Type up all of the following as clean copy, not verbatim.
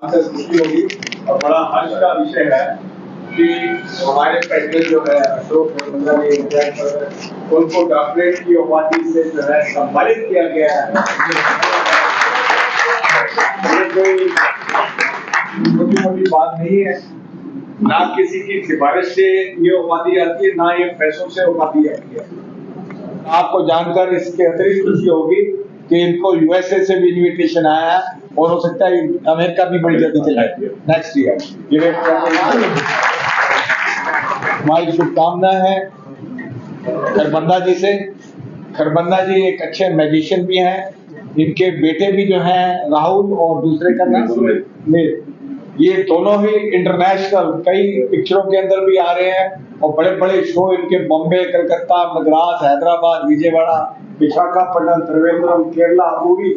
आपसे खुशी होगी और बड़ा हर्ष का विषय है कि हमारे प्रेसिडेंट जो है अशोक गहलोत उनको डॉक्टरेट की उपाधि से जो है सम्मानित किया गया है। ये कोई छोटी मोटी बात नहीं है, ना किसी की सिफारिश से ये उपाधि आती है, ना ये पैसों से उपाधि आती है। आपको जानकर इसके अतिरिक्त खुशी होगी कि इनको यूएसए से भी इन्विटेशन आया है और हो सकता है अमेरिका भी बड़ी जल्दी चला नेक्स्ट ईयर। हमारी शुभकामनाएं हैं खरबंदा जी से। खरबंदा जी एक अच्छे मैजिशियन भी हैं, इनके बेटे भी जो हैं राहुल और दूसरे का नाम ये दोनों ही इंटरनेशनल कई पिक्चरों के अंदर भी आ रहे हैं और बड़े बड़े शो इनके बॉम्बे, कलकत्ता, मद्रास, हैदराबाद, विजयवाड़ा, विशाखापट्टनम, त्रिवेंद्रम, केरला, पूरी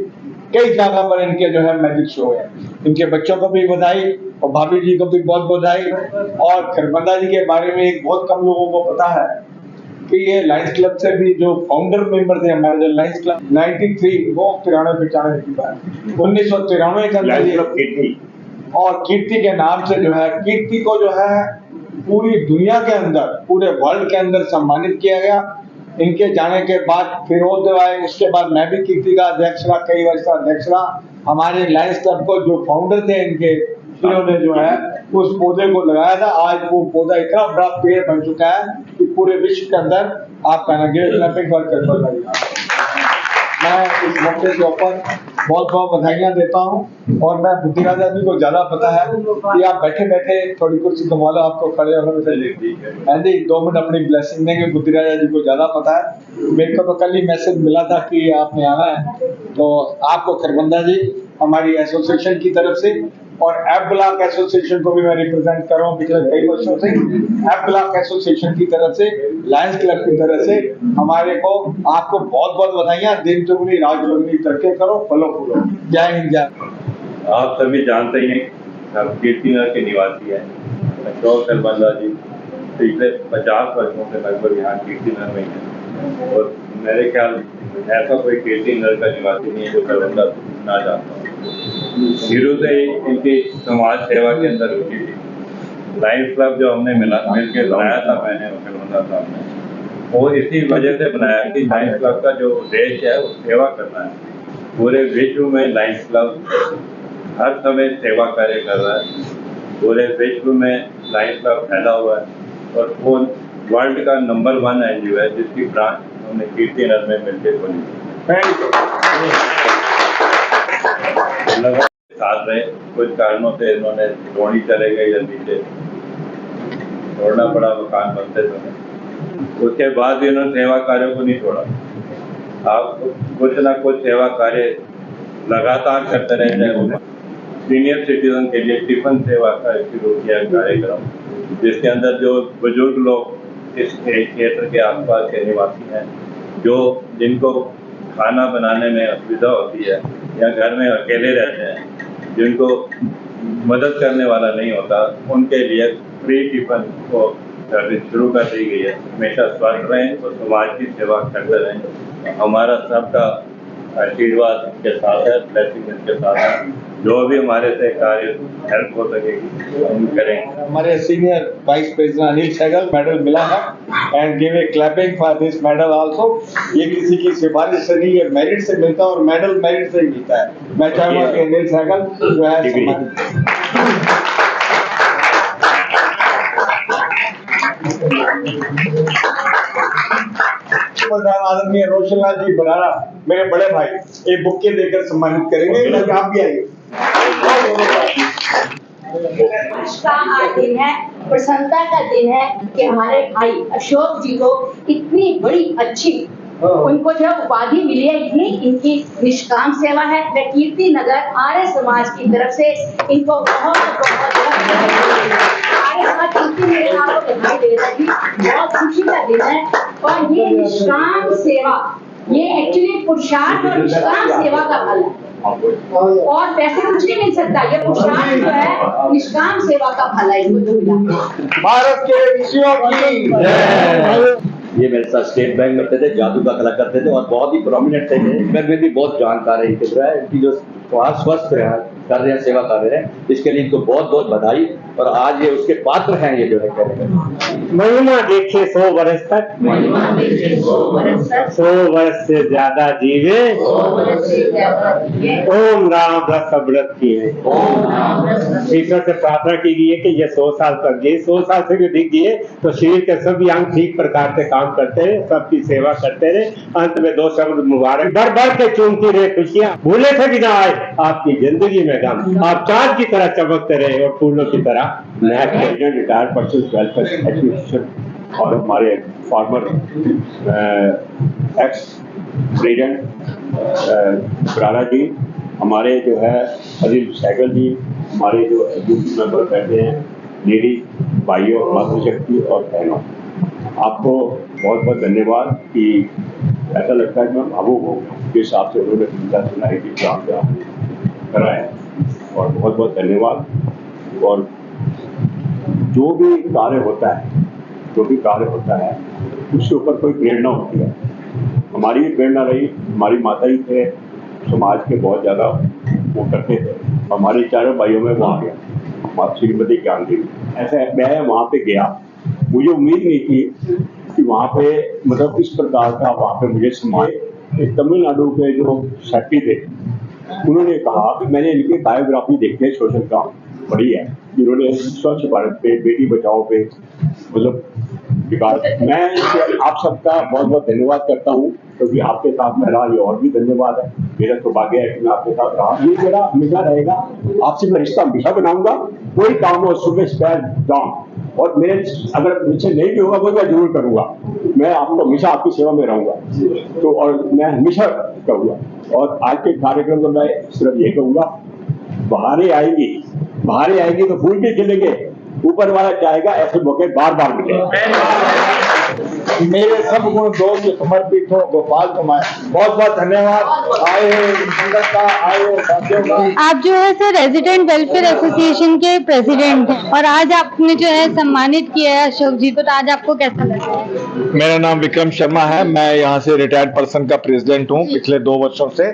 कई जगह पर इनके जो है मैजिक शो है। इनके बच्चों को भी बधाई और भाभी जी को भी बहुत बधाई। और खरबंदा जी के बारे में एक बहुत कम लोगों को पता है कि ये लायंस क्लब से भी जो फाउंडर मेंबर थे हमारे, जो लायंस क्लब 93 वो 93-95 की बात 1993 का और कीर्ति के नाम से जो है कीर्ति को जो है पूरी दुनिया के अंदर, पूरे वर्ल्ड के अंदर सम्मानित किया गया। इनके जाने के बाद फिरोज आए, उसके बाद मैं भी कीर्ति का अध्यक्ष रहा, कई वर्ष का अध्यक्ष रहा। हमारे लायंस क्लब को जो फाउंडर थे इनके, इन्होंने जो है उस पौधे को लगाया था। आज वो पौधा इतना बड़ा पेड़ बन चुका है कि पूरे विश्व के अंदर आपका मैं इस मौके के ऊपर बहुत बहुत बधाइयां देता हूं। और मैं बुद्धि राजा जी को ज्यादा पता है कि आप बैठे बैठे थोड़ी कुर्सी कमा लो, आपको खड़े होने में 2 मिनट अपनी ब्लेसिंग देंगे। बुद्धि राजा जी को ज्यादा पता है। मेरे को तो कल ही मैसेज मिला था कि आपने आना है, तो आपको खरबंदा जी हमारी एसोसिएशन की तरफ से और एफ ब्लॉक एसोसिएशन को भी मैं रिप्रेजेंट कर रहा हूँ पिछले कई वर्षों से। एफ ब्लॉक एसोसिएशन की तरफ से, लायंस क्लब की तरफ से हमारे को आपको बहुत बहुत बधाइयाँ। दिन चुगनी रात चुगनी तरक्की करो, फलो फूलो। जय हिंद, जय। आप सभी जानते ही हैं हम कीर्तिनगर के निवासी हैं। अशोक खरबंदा जी पिछले 50 वर्षों से लगभग यहाँ कीर्तिनगर में हैं और मेरे ख्याल ऐसा कोई कीर्तिनगर का निवासी नहीं है जो खरबंदा ना जानता हूँ। शुरू से ही इनकी समाज सेवा के अंदर रुचि थी। लायंस क्लब जो हमने मिलकर बनाया था, मैंने और खरबंदा साहब ने, वो इसी वजह से बनाया कि लायंस क्लब का जो उद्देश्य है वो सेवा करना है। पूरे विश्व में लायंस क्लब हर समय सेवा कार्य कर रहा है। पूरे विश्व में लायंस क्लब फैला हुआ है और वो वर्ल्ड का नंबर 1 NGO है जिसकी ब्रांच हमने कीर्तिनगर में मिलकर खोली। साथ रहे, कुछ कारणों से इन्होंने रोड़ी चले गए, जल्दी से छोड़ना पड़ा मकान बनते समय। उसके बाद भी इन्होंने सेवा कार्यों को नहीं छोड़ा। आप कुछ ना कुछ सेवा कार्य लगातार करते रहे। सीनियर सिटीजन के लिए टिफिन सेवा का शुरू किया कार्यक्रम, जिसके अंदर जो बुजुर्ग लोग इस क्षेत्र के आसपास के निवासी हैं, जो जिनको खाना बनाने में असुविधा होती है या घर में अकेले रहते हैं, जिनको मदद करने वाला नहीं होता, उनके लिए फ्री टिफिन को सर्विस शुरू कर दी गई है। हमेशा स्वस्थ रहें और समाज की सेवा करते रहें। हमारा सबका आशीर्वाद के साथ है, ब्लेसिंग के साथ है। जो भी हमारे से कार्य हेल्प हो सकेगी हम करेंगे। हमारे senior vice president Anil Sehgal medal मिला है and give a clapping for this medal also. ये किसी की सिफारिश से नहीं, ये मेरिट से मिलता है और मेडल मेरिट से ही मिलता है। मैं चाहूंगा कि अनिल सहगल जो है आदरणीय रोशनलाल जी बराड़ा, मेरे बड़े भाई, एक बुक्के देकर सम्मानित करेंगे। आप भी आइए। का दिन है, प्रसन्नता का दिन है कि हमारे भाई अशोक जी को इतनी बड़ी अच्छी उनको जो उपाधि मिली है, इतनी इनकी निष्काम सेवा है। मैं कीर्तिनगर आर्य समाज की तरफ से इनको बहुत बहुत खुशी का दिन है। और ये निष्काम सेवा, ये एक्चुअली पुरुषार्थ और निष्काम सेवा का फल है और पैसे कुछ नहीं मिल सकता। ये पुरुषार्थ जो है निष्काम सेवा का फल है। भारत के ऋषियों की ये मेरे साथ स्टेट बैंक करते थे, जादू का कला करते थे और बहुत ही प्रोमिनेंट थे। में भी बहुत जानकार है इनके द्वारा। इनकी जो स्वास्थ्य है कर रहे हैं, सेवा कर रहे हैं, इसके लिए इनको बहुत बहुत बधाई। और आज ये उसके पात्र हैं, ये जो है कह रहे हैं। महिमा देखे 100 वर्ष तक, 100 वर्ष से ज्यादा जीवे, ओम राम रस अमृत किए। ईश्वर से प्रार्थना की गई है कि ये 100 साल तक जिए, 100 साल से भी अधिक जिए तो शरीर के सभी अंग ठीक प्रकार से काम करते रहे, सबकी सेवा करते रहे। अंत में 2 शब्द मुबारक, बढ़ बढ़ के चूमती रहे खुशियां, भूले से भी ना आए आपकी जिंदगी में गम, आप चांद की तरह चमकते रहे और फूलों की तरह। मैं president retired person welfare association और हमारे फॉर्मर एक्स प्रेसिडेंट बराड़ा जी, हमारे जो है अजीज सहगल जी, हमारे जो यूथ मेंबर बैठे हैं, लेडी भाइयों, मातृशक्ति और बहनों, आपको बहुत बहुत धन्यवाद कि ऐसा लगता है कि मैं भावुक हो गया जिस हिसाब से उन्होंने चिंता सुनाई की काम कराया, और बहुत बहुत धन्यवाद। और जो भी कार्य होता है उसके ऊपर कोई प्रेरणा होती है। हमारी भी प्रेरणा रही, हमारी माता ही थे, समाज के बहुत ज़्यादा वो करते थे, हमारे चारों भाइयों में वो आ गया श्रीमती ज्ञान देवी। ऐसा मैं वहाँ पे गया, मुझे उम्मीद नहीं थी कि वहाँ पे मतलब इस प्रकार का वहाँ पे मुझे समाज। तमिलनाडु के जो सेक्रेटरी थे उन्होंने कहा कि मैंने इनकी बायोग्राफी देखी है, सोशल काम पढ़ी है, जिन्होंने स्वच्छ भारत पे, बेटी बचाओ पे मतलब विकास। मैं आप सबका बहुत बहुत धन्यवाद करता हूँ, क्योंकि आपके साथ मेरा ये और भी धन्यवाद है। मेरा सौभाग्य है कि मैं आपके साथ रहा, ये मेरा हमेशा रहेगा, आपसे मैं रिश्ता हमेशा बनाऊंगा। कोई काम हो सुबह शाम, और मेरे अगर मुझसे नहीं भी होगा तो मैं जरूर करूंगा। मैं आपको हमेशा आपकी सेवा में रहूंगा, तो और मैं हमेशा करूंगा। और आज के कार्यक्रम में मैं सिर्फ ये कहूंगा, बहारें आएगी तो फूल भी खिलेंगे, ऊपर वाला चाहेगा ऐसे मौके बार बार मिले। मेरे सब गुण दोष समर्पित हो गोपाल कुमार, बहुत बहुत धन्यवाद। आए हो साथियों का। आप जो है सर रेजिडेंट वेलफेयर एसोसिएशन के प्रेसिडेंट हैं, और आज आपने जो है सम्मानित किया है अशोक जी को, तो आज आपको कैसा लगा? मेरा नाम विक्रम शर्मा है, मैं यहाँ से रिटायर्ड पर्सन का प्रेसिडेंट हूँ पिछले 2 वर्षों से।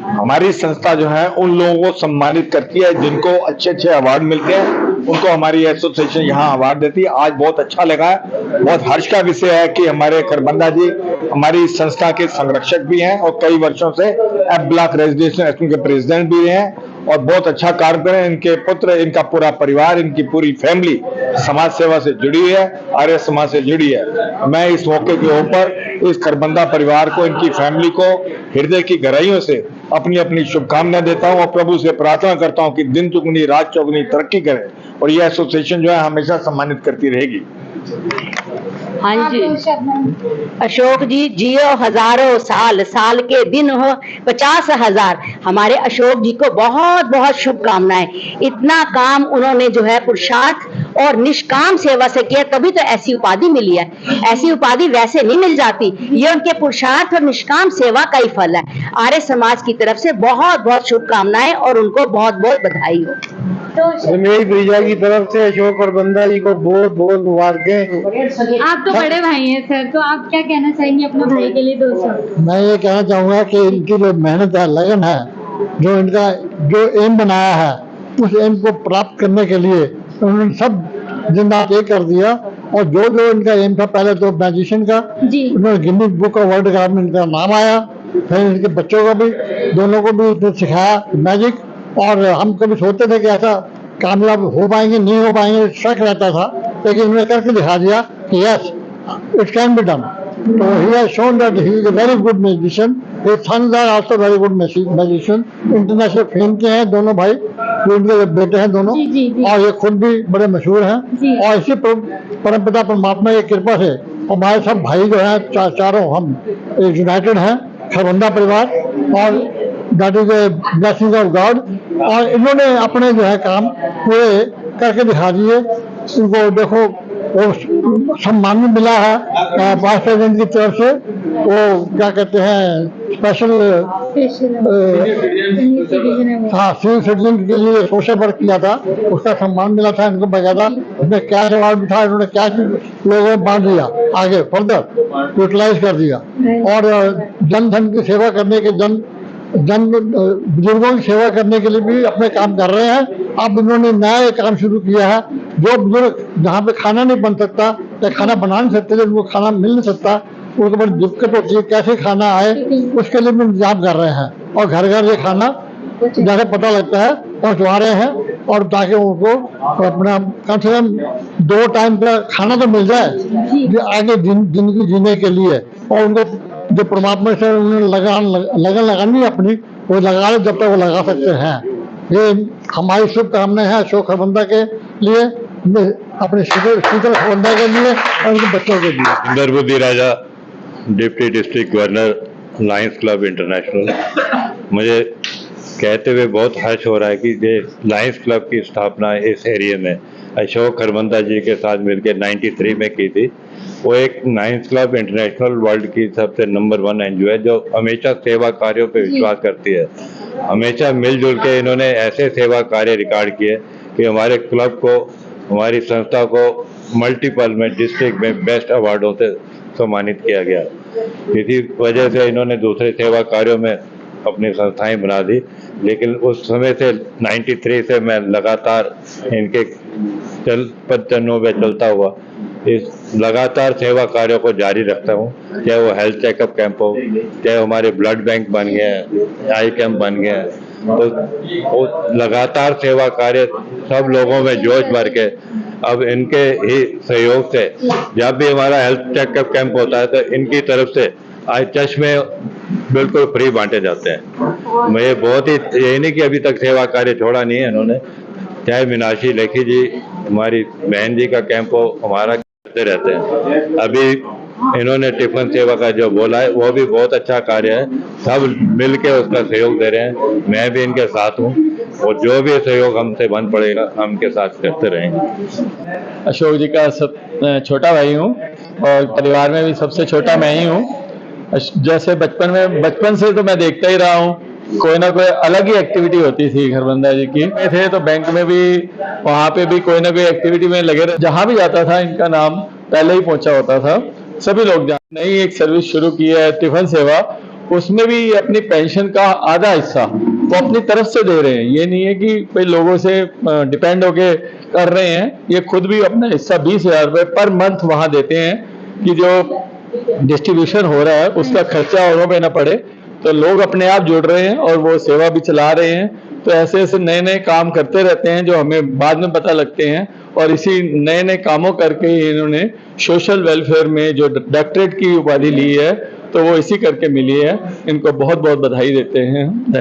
हमारी संस्था जो है उन लोगों को सम्मानित करती है जिनको अच्छे अच्छे अवार्ड मिलते हैं, उनको हमारी एसोसिएशन यहाँ अवार्ड देती है। आज बहुत अच्छा लगा है, बहुत हर्ष का विषय है कि हमारे खरबंदा जी हमारी संस्था के संरक्षक भी हैं और कई वर्षों से एफ ब्लॉक रेजिडेंशियल एसोसिएशन के प्रेसिडेंट भी रहे हैं और बहुत अच्छा कार्य करें। इनके पुत्र, इनका पूरा परिवार, इनकी पूरी फैमिली समाज सेवा से जुड़ी है, आर्य समाज से जुड़ी है। मैं इस मौके के ऊपर इस खरबंदा परिवार को, इनकी फैमिली को हृदय की गहराइयों से अपनी अपनी शुभकामनाएं देता हूं और प्रभु से प्रार्थना करता हूं कि दिन दुगनी रात चौगुनी तरक्की करे और यह एसोसिएशन जो है हमेशा सम्मानित करती रहेगी। हाँ जी, अशोक जी जियो हजारों साल, साल के दिन हो 50,000। हमारे अशोक जी को बहुत बहुत शुभकामनाएं। इतना काम उन्होंने जो है पुरुषार्थ और निष्काम सेवा से किया, तभी तो ऐसी उपाधि मिली है। ऐसी उपाधि वैसे नहीं मिल जाती, ये उनके पुरुषार्थ और निष्काम सेवा का ही फल है। आर्य समाज की तरफ से बहुत बहुत शुभकामनाएं और उनको बहुत बहुत बधाई हो। रमेश भैया की तरफ से अशोक खरबंदा जी को बहुत बहुत मुबारकें। आप तो बड़े भाई हैं सर, तो आप क्या कहना चाहेंगे अपने भाई के लिए? 2 शब्द। मैं ये कहना चाहूँगा कि इनकी जो मेहनत है, लगन है, जो इनका जो एम बनाया है, उस एम को प्राप्त करने के लिए उन्होंने सब दिन रात एक कर दिया। और जो जो इनका एम था, पहले तो मैजिशियन का उन्होंने Guinness book of world record में इनका नाम आया, फिर इनके बच्चों को भी, दोनों को भी सिखाया मैजिक। और हम कभी सोचते थे कि ऐसा कामयाब हो पाएंगे, नहीं हो पाएंगे, शक रहता था, लेकिन उन्होंने करके दिखा दिया कि yes it can be done. So he has shown that he is a very good musician. His sons are also very good musician. International fame के हैं दोनों भाई, जो उनके बेटे हैं दोनों, और ये खुद भी बड़े मशहूर हैं। और इसी परमपिता परमात्मा की कृपा से हमारे सब भाई जो हैं, चारों हम यूनाइटेड हैं, खरबंदा परिवार, और that is a blessing of God. और इन्होंने अपने जो है काम पूरे करके दिखा दिए। इनको देखो वो सम्मान भी मिला है वाइस प्रेसिडेंट की तरफ से, वो क्या कहते हैं स्पेशल हाँ सीनियर सिटीजन के लिए सोशल वर्क किया था, उसका सम्मान मिला था इनको बकायदा। उसमें कैश अवार्ड भी था, इन्होंने कैश भी लोगों में बांट दिया, आगे फर्दर यूटिलाइज कर दिया। और जन धन की सेवा करने के, जन बुजुर्गों की सेवा करने के लिए भी अपने काम कर रहे हैं। अब इन्होंने नया एक काम शुरू किया है, जो बुजुर्ग जहाँ पे खाना नहीं बन सकता या खाना बना नहीं सकते, जब उनको खाना मिल नहीं सकता, उनको बड़ी दिक्कत होती है कैसे खाना आए, उसके लिए भी इंतजाम कर रहे हैं और घर घर ये खाना जैसे पता लगता है पहुंचवा रहे हैं, और ताकि उनको अपना कम से कम 2 टाइम का खाना तो मिल जाए जो आगे जिंदगी जीने के लिए, और उनको जो परमात्मा से उन्हें लगन लगानी है अपनी, वो लगा ले जब तक वो लगा सकते हैं। ये हमारी शुभकामनाएं हैं अशोक खरबंदा के लिए, अपने शीतल खरबंदा के लिए और उनके बच्चों के लिए। Sundar Buddhi Raja, deputy district governor, lions club international. मुझे कहते हुए बहुत हर्ष हो रहा है कि ये लायंस क्लब की स्थापना इस एरिया में अशोक खरबंदा जी के साथ मिलकर 93 में की थी। वो एक लायंस क्लब इंटरनेशनल वर्ल्ड की सबसे नंबर 1 एनजीओ है जो हमेशा सेवा कार्यों पे विश्वास करती है। हमेशा मिलजुल के इन्होंने ऐसे सेवा कार्य रिकॉर्ड किए कि हमारे क्लब को, हमारी संस्था को मल्टीपल में डिस्ट्रिक्ट में बेस्ट अवार्डों से सम्मानित किया गया। इसी वजह से इन्होंने दूसरे सेवा कार्यों में अपनी संस्थाएं बना दी, लेकिन उस समय से 93 से मैं लगातार इनके पदचिन्हों में चलता हुआ इस लगातार सेवा कार्यों को जारी रखता हूँ। चाहे वो हेल्थ चेकअप कैंप हो, चाहे हमारे ब्लड बैंक बन गए, आई कैंप बन गए, तो लगातार सेवा कार्य सब लोगों में जोश भर के अब इनके ही सहयोग से जब भी हमारा हेल्थ चेकअप कैंप होता है तो इनकी तरफ से आज चश्मे बिल्कुल फ्री बांटे जाते हैं। मैं बहुत ही, यही नहीं कि अभी तक सेवा कार्य छोड़ा नहीं है इन्होंने, चाहे मीनाक्षी लेखी जी हमारी बहन जी का कैंप हो, हमारा करते रहते हैं। अभी इन्होंने टिफिन सेवा का जो बोला है वो भी बहुत अच्छा कार्य है, सब मिल के उसका सहयोग दे रहे हैं। मैं भी इनके साथ हूँ और जो भी सहयोग हमसे बन पड़ेगा हम इनके साथ करते रहेंगे। अशोक जी का सब छोटा भाई हूँ और परिवार में भी सबसे छोटा मैं ही हूँ। जैसे बचपन से तो मैं देखता ही रहा हूँ, कोई ना कोई अलग ही एक्टिविटी होती थी खरबंदा जी की। थे तो बैंक में भी, वहाँ पे भी कोई ना कोई एक्टिविटी में लगे रहे। जहाँ भी जाता था इनका नाम पहले ही पहुंचा होता था, सभी लोग नई एक सर्विस शुरू की है टिफिन सेवा, उसमें भी अपनी पेंशन का आधा हिस्सा वो अपनी तरफ से दे रहे हैं। ये नहीं है कि कोई लोगों से डिपेंड होके कर रहे हैं, ये खुद भी अपना हिस्सा 20,000 रुपये पर मंथ वहाँ देते हैं कि जो डिस्ट्रीब्यूशन हो रहा है उसका खर्चा औरों पे ना पड़े। तो लोग अपने आप जुड़ रहे हैं और वो सेवा भी चला रहे हैं। तो ऐसे ऐसे नए नए काम करते रहते हैं जो हमें बाद में पता लगते हैं, और इसी नए नए कामों करके ही इन्होंने सोशल वेलफेयर में जो डॉक्टरेट की उपाधि ली है तो वो इसी करके मिली है। इनको बहुत बहुत बधाई देते हैं। धन्यवाद।